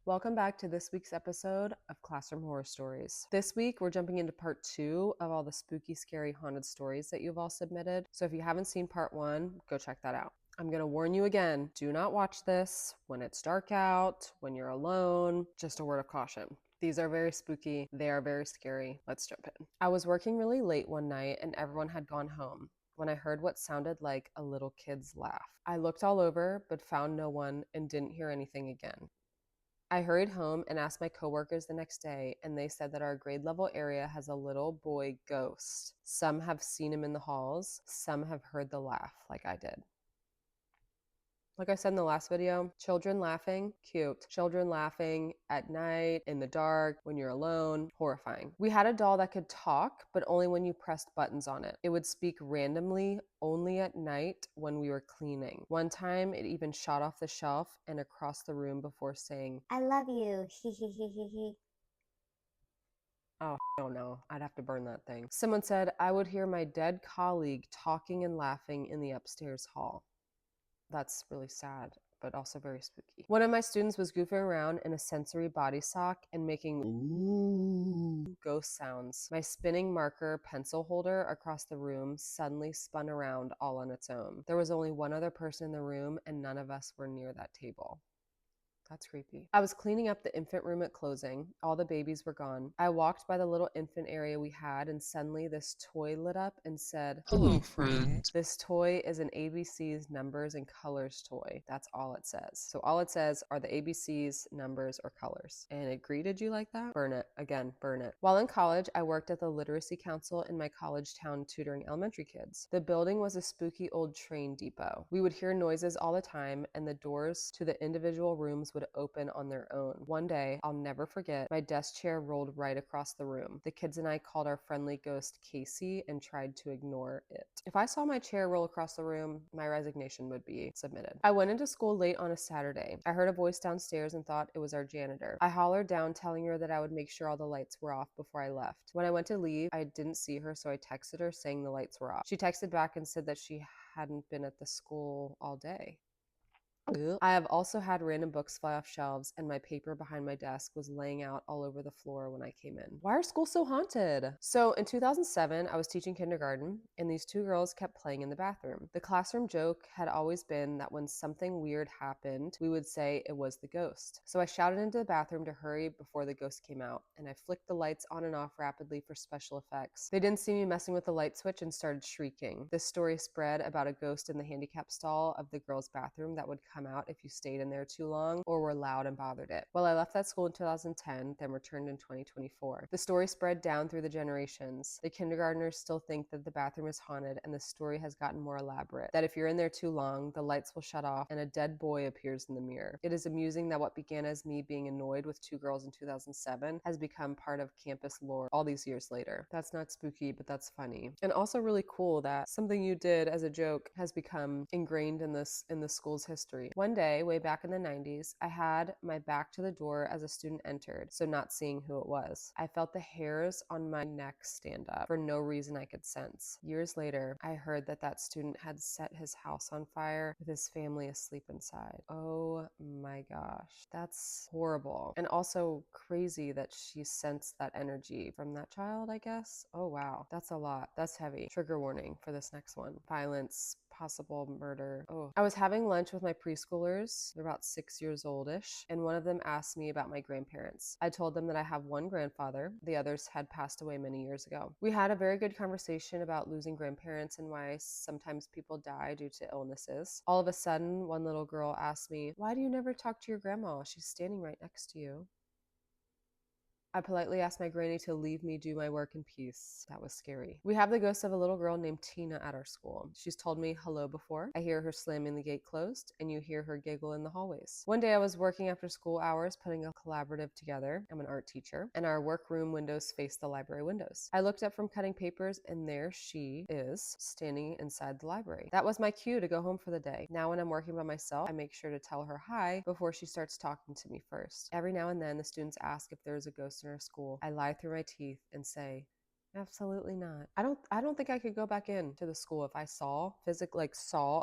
Welcome back to this week's episode of Classroom Horror Stories. This week, we're jumping into part 2 of all the spooky, scary, haunted stories that you've all submitted. So if you haven't seen part 1, go check that out. I'm going to warn you again, do not watch this when it's dark out, when you're alone. Just a word of caution. These are very spooky. They are very scary. Let's jump in. I was working really late one night and everyone had gone home when I heard what sounded like a little kid's laugh. I looked all over but found no one and didn't hear anything again. I hurried home and asked my coworkers the next day, and they said that our grade level area has a little boy ghost. Some have seen him in the halls, some have heard the laugh like I did. Like I said in the last video, children laughing, cute. Children laughing at night, in the dark, when you're alone, horrifying. We had a doll that could talk, but only when you pressed buttons on it. It would speak randomly only at night when we were cleaning. One time, it even shot off the shelf and across the room before saying, "I love you, he he he he he." Oh no, I'd have to burn that thing. Someone said I would hear my dead colleague talking and laughing in the upstairs hall. That's really sad, but also very spooky. One of my students was goofing around in a sensory body sock and making ooh ghost sounds. My spinning marker pencil holder across the room suddenly spun around all on its own. There was only one other person in the room and none of us were near that table. That's creepy. I was cleaning up the infant room at closing. All the babies were gone. I walked by the little infant area we had, and suddenly this toy lit up and said, "Hello, friend." This toy is an ABC's numbers and colors toy. That's all it says. So all it says are the ABC's numbers or colors. And it greeted you like that? Burn it. Again, burn it. While in college, I worked at the Literacy Council in my college town tutoring elementary kids. The building was a spooky old train depot. We would hear noises all the time, and the doors to the individual rooms would open on their own. One day, I'll never forget, my desk chair rolled right across the room. The kids and I called our friendly ghost Casey and tried to ignore it. If I saw my chair roll across the room, my resignation would be submitted. I went into school late on a Saturday. I heard a voice downstairs and thought it was our janitor. I hollered down telling her that I would make sure all the lights were off before I left. When I went to leave, I didn't see her, so I texted her saying the lights were off. She texted back and said that she hadn't been at the school all day. I have also had random books fly off shelves, and my paper behind my desk was laying out all over the floor when I came in. Why are schools so haunted? So in 2007, I was teaching kindergarten, and these two girls kept playing in the bathroom. The classroom joke had always been that when something weird happened, we would say it was the ghost. So I shouted into the bathroom to hurry before the ghost came out, and I flicked the lights on and off rapidly for special effects. They didn't see me messing with the light switch and started shrieking. This story spread about a ghost in the handicap stall of the girls' bathroom that would come out if you stayed in there too long or were loud and bothered it. Well, I left that school in 2010, then returned in 2024. The story spread down through the generations. The kindergartners still think that the bathroom is haunted, and the story has gotten more elaborate. That if you're in there too long, the lights will shut off and a dead boy appears in the mirror. It is amusing that what began as me being annoyed with two girls in 2007 has become part of campus lore all these years later. That's not spooky, but that's funny. And also really cool that something you did as a joke has become ingrained in the school's history. One day, way back in the 90s, I had my back to the door as a student entered, so not seeing who it was. I felt the hairs on my neck stand up for no reason I could sense. Years later, I heard that that student had set his house on fire with his family asleep inside. Oh my gosh, that's horrible. And also crazy that she sensed that energy from that child, I guess. Oh wow, that's a lot. That's heavy. Trigger warning for this next one. Violence, possible murder. Oh, I was having lunch with my preschoolers. They're about 6 years oldish, and one of them asked me about my grandparents. I told them that I have one grandfather. The others had passed away many years ago. We had a very good conversation about losing grandparents and why sometimes people die due to illnesses. All of a sudden, one little girl asked me, "Why do you never talk to your grandma? She's standing right next to you." I politely asked my granny to leave me do my work in peace. That was scary. We have the ghost of a little girl named Tina at our school. She's told me hello before. I hear her slamming the gate closed, and you hear her giggle in the hallways. One day I was working after school hours putting a collaborative together. I'm an art teacher, and our workroom windows face the library windows. I looked up from cutting papers, and there she is, standing inside the library. That was my cue to go home for the day. Now when I'm working by myself, I make sure to tell her hi before she starts talking to me first. Every now and then, the students ask if there is a ghost in our school. I lie through my teeth and say, Absolutely not. I don't think I could go back into the school if I saw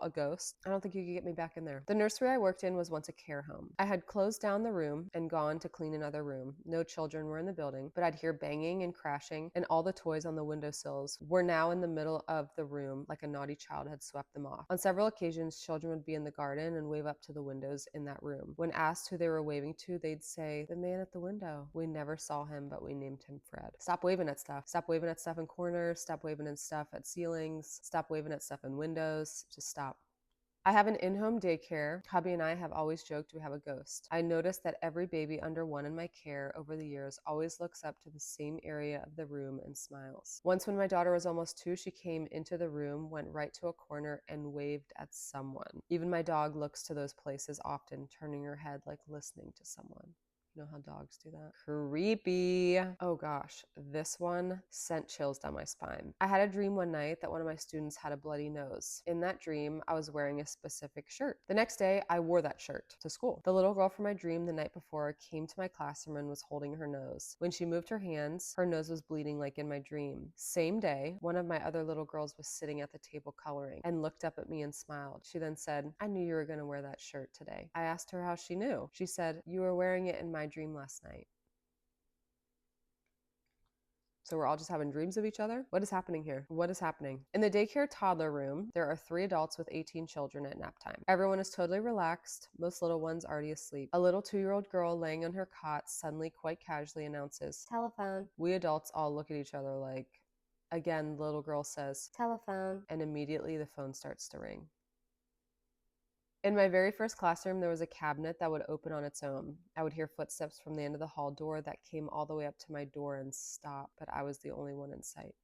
a ghost. I don't think you could get me back in there. The nursery I worked in was once a care home. I had closed down the room and gone to clean another room. No children were in the building, but I'd hear banging and crashing, and all the toys on the windowsills were now in the middle of the room like a naughty child had swept them off. On several occasions, children would be in the garden and wave up to the windows in that room. When asked who they were waving to, they'd say, "The man at the window. We never saw him, but we named him Fred." Stop waving at stuff. Stop waving at stuff in corners. Stop waving at stuff at ceilings. Stop waving at stuff in windows. Just stop. I have an in-home daycare. Hubby and I have always joked we have a ghost. I noticed that every baby under 1 in my care over the years always looks up to the same area of the room and smiles. Once when my daughter was almost 2, she came into the room, went right to a corner, and waved at someone. Even my dog looks to those places often, turning her head like listening to someone. You know how dogs do that? Creepy. Oh gosh, this one sent chills down my spine. I had a dream one night that one of my students had a bloody nose. In that dream, I was wearing a specific shirt. The next day, I wore that shirt to school. The little girl from my dream the night before came to my classroom and was holding her nose. When she moved her hands, her nose was bleeding like in my dream. Same day, one of my other little girls was sitting at the table coloring and looked up at me and smiled. She then said, "I knew you were going to wear that shirt today." I asked her how she knew. She said, "You were wearing it in my dream last night." So we're all just having dreams of each other? What is happening here? What is happening? In the daycare toddler room, there are 3 adults with 18 children at nap time. Everyone is totally relaxed, most little ones already asleep. A little 2-year-old girl laying on her cot suddenly, quite casually announces, Telephone. We adults all look at each other like, again, the little girl says, Telephone. and immediately the phone starts to ring. In my very first classroom, there was a cabinet that would open on its own. I would hear footsteps from the end of the hall door that came all the way up to my door and stop, but I was the only one in sight.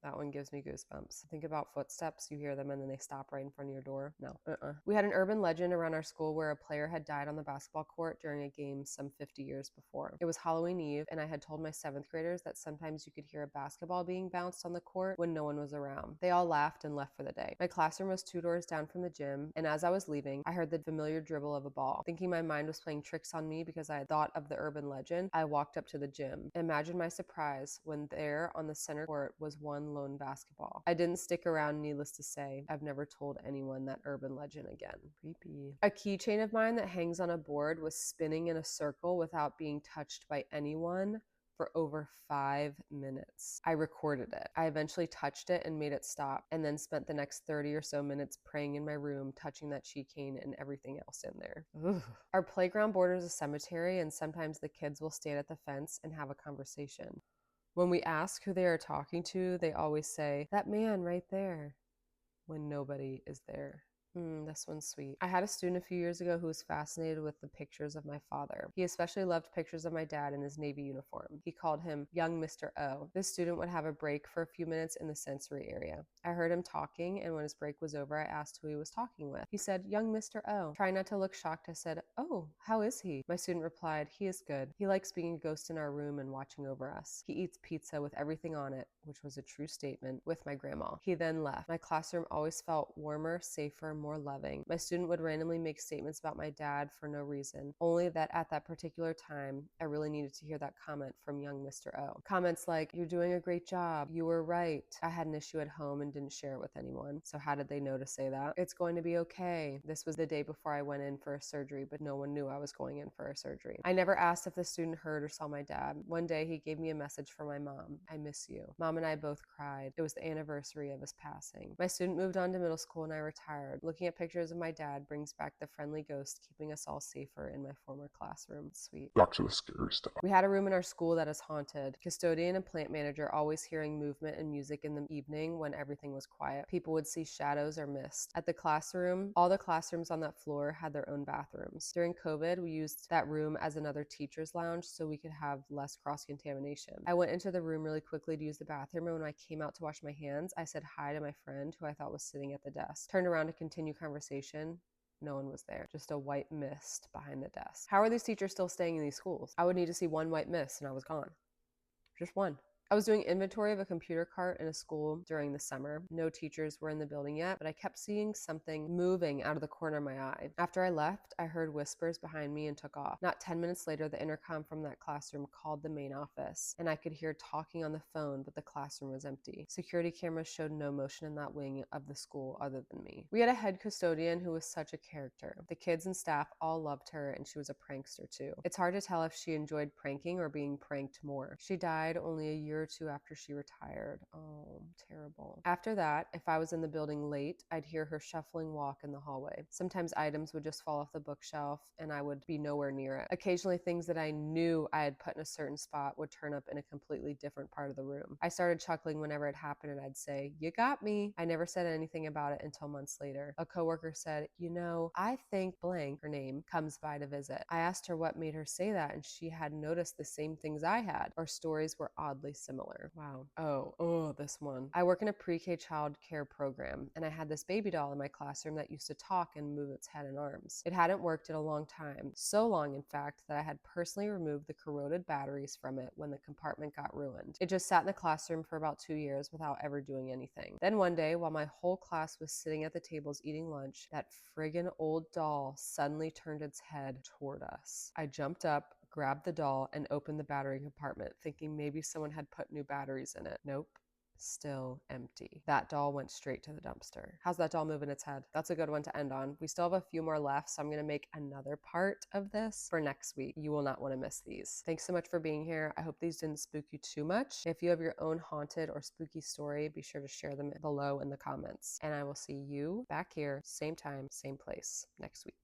That one gives me goosebumps. Think about footsteps. You hear them and then they stop right in front of your door. No. We had an urban legend around our school where a player had died on the basketball court during a game some 50 years before. It was Halloween Eve, and I had told my 7th graders that sometimes you could hear a basketball being bounced on the court when no one was around. They all laughed and left for the day. My classroom was 2 doors down from the gym, and as I was leaving, I heard the familiar dribble of a ball. Thinking my mind was playing tricks on me because I had thought of the urban legend, I walked up to the gym. Imagine my surprise when there on the center court was one lone basketball. I didn't stick around, needless to say. I've never told anyone that urban legend again. Creepy. A keychain of mine that hangs on a board was spinning in a circle without being touched by anyone for over 5 minutes. I recorded it. I eventually touched it and made it stop, and then spent the next 30 or so minutes praying in my room, touching that keychain and everything else in there. Ugh. Our playground borders a cemetery, and sometimes the kids will stand at the fence and have a conversation. When we ask who they are talking to, they always say, "That man right there," when nobody is there. This one's sweet. I had a student a few years ago who was fascinated with the pictures of my father. He especially loved pictures of my dad in his Navy uniform. He called him young Mr. O. This student would have a break for a few minutes in the sensory area. I heard him talking, and when his break was over, I asked who he was talking with. He said, "Young Mr. O." Trying not to look shocked, I said, "Oh, how is he?" My student replied, "He is good. He likes being a ghost in our room and watching over us. He eats pizza with everything on it," which was a true statement, with my grandma. He then left. My classroom always felt warmer, safer, more loving. My student would randomly make statements about my dad for no reason, only that at that particular time, I really needed to hear that comment from young Mr. O. Comments like, "You're doing a great job. You were right. I had an issue at home and didn't share it with anyone. So how did they know to say that? It's going to be okay." This was the day before I went in for a surgery, but no one knew I was going in for a surgery. I never asked if the student heard or saw my dad. One day he gave me a message from my mom. "I miss you." Mom and I both cried. It was the anniversary of his passing. My student moved on to middle school and I retired. Looking at pictures of my dad brings back the friendly ghost keeping us all safer in my former classroom. Sweet. Back to the scary stuff. We had a room in our school that is haunted. Custodian and plant manager always hearing movement and music in the evening when everything was quiet. People would see shadows or mist. At the classroom, all the classrooms on that floor had their own bathrooms. During COVID, we used that room as another teacher's lounge so we could have less cross-contamination. I went into the room really quickly to use the bathroom, and when I came out to wash my hands, I said hi to my friend who I thought was sitting at the desk. Turned around to continue conversation. No one was there, just a white mist behind the desk. How are these teachers still staying in these schools? I would need to see one white mist and I was gone. Just one. I was doing inventory of a computer cart in a school during the summer. No teachers were in the building yet, but I kept seeing something moving out of the corner of my eye. After I left, I heard whispers behind me and took off. Not 10 minutes later, the intercom from that classroom called the main office, and I could hear talking on the phone, but the classroom was empty. Security cameras showed no motion in that wing of the school other than me. We had a head custodian who was such a character. The kids and staff all loved her, and she was a prankster too. It's hard to tell if she enjoyed pranking or being pranked more. She died only a year or two after she retired. Oh, terrible. After that, if I was in the building late, I'd hear her shuffling walk in the hallway. Sometimes items would just fall off the bookshelf and I would be nowhere near it. Occasionally, things that I knew I had put in a certain spot would turn up in a completely different part of the room. I started chuckling whenever it happened and I'd say, "You got me." I never said anything about it until months later. A coworker said, "You know, I think blank," her name, comes by to visit. I asked her what made her say that, and she had noticed the same things I had. Our stories were oddly similar. Wow. Oh, this one. I work in a pre-K child care program, and I had this baby doll in my classroom that used to talk and move its head and arms. It hadn't worked in a long time, so long, in fact, that I had personally removed the corroded batteries from it when the compartment got ruined. It just sat in the classroom for about 2 years without ever doing anything. Then one day, while my whole class was sitting at the tables eating lunch, that friggin' old doll suddenly turned its head toward us. I jumped up, grabbed the doll, and opened the battery compartment, thinking maybe someone had put new batteries in it. Nope. Still empty. That doll went straight to the dumpster. How's that doll moving its head? That's a good one to end on. We still have a few more left, so I'm going to make another part of this for next week. You will not want to miss these. Thanks so much for being here. I hope these didn't spook you too much. If you have your own haunted or spooky story, be sure to share them below in the comments. And I will see you back here, same time, same place, next week.